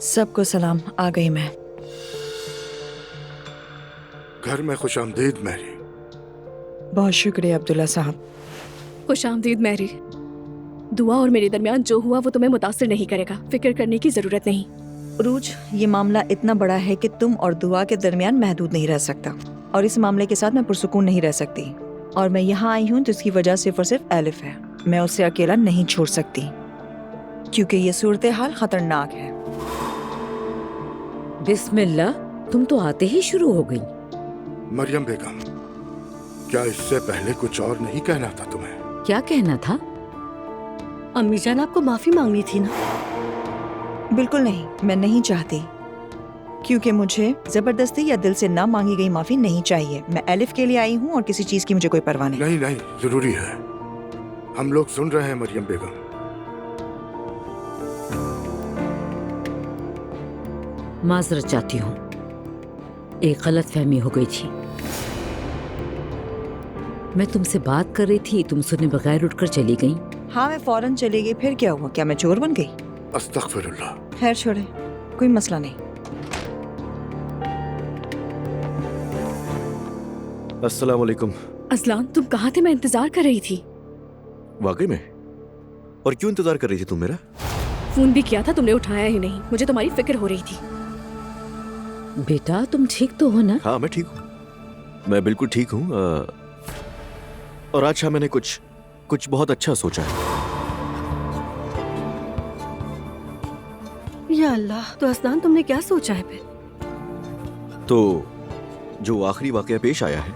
सबको सलाम, आ गई मैं। घर में खुशामदीद मैरी। बहुत शुक्रिया अब्दुल्ला साहब। खुशामदीद मैरी। दुआ और मेरे दरमियान जो हुआ वो तुम्हें मुतासिर नहीं करेगा, फिक्र करने की जरूरत नहीं। रूज, ये मामला इतना बड़ा है कि तुम और दुआ के दरमियान महदूद नहीं रह सकता, और इस मामले के साथ मैं पुरसुकून नहीं रह सकती। और मैं यहाँ आई हूँ तो इसकी वजह सिर्फ और सिर्फ एलिफ है। मैं उसे अकेला नहीं छोड़ सकती क्योंकि ये सूरत हाल खतरनाक है। बिस्मिल्लाह, तुम तो आते ही शुरू हो गई। मरियम बेगम, क्या इससे पहले कुछ और नहीं कहना था तुम्हें? क्या कहना था? अम्मी जान आपको माफी मांगनी थी ना? बिल्कुल नहीं, मैं नहीं चाहती, क्योंकि मुझे जबरदस्ती या दिल से ना मांगी गई माफी नहीं चाहिए। मैं एलिफ के लिए आई हूँ और किसी चीज की मुझे कोई परवाह नहीं। नहीं, जरूरी है। हम लोग सुन रहे हैं मरियम बेगम। माजरत चाहती हूँ, एक गलत फहमी हो गई थी। मैं तुमसे बात कर रही थी, तुम सुने बगैर उठकर चली गई। हाँ, मैं फौरन चली गई, फिर क्या हुआ? क्या मैं चोर बन गई? अस्तगफिरुल्लाह। खैर छोड़े, कोई मसला नहीं। अस्सलाम वालेकुम। असलान, तुम कहाँ थे? मैं इंतजार कर रही थी। वाकई में? और क्यों इंतजार कर रही थी तुम मेरा? फोन भी किया था, तुमने उठाया ही नहीं। मुझे तुम्हारी फिक्र हो रही थी। बेटा, तुम ठीक तो हो ना? हाँ, मैं ठीक हूँ, मैं बिल्कुल ठीक हूँ। और आज शाम मैंने कुछ बहुत अच्छा सोचा है। या अल्लाह, तो असलान तुमने क्या सोचा है फिर? तो जो आखिरी वाकया पेश आया है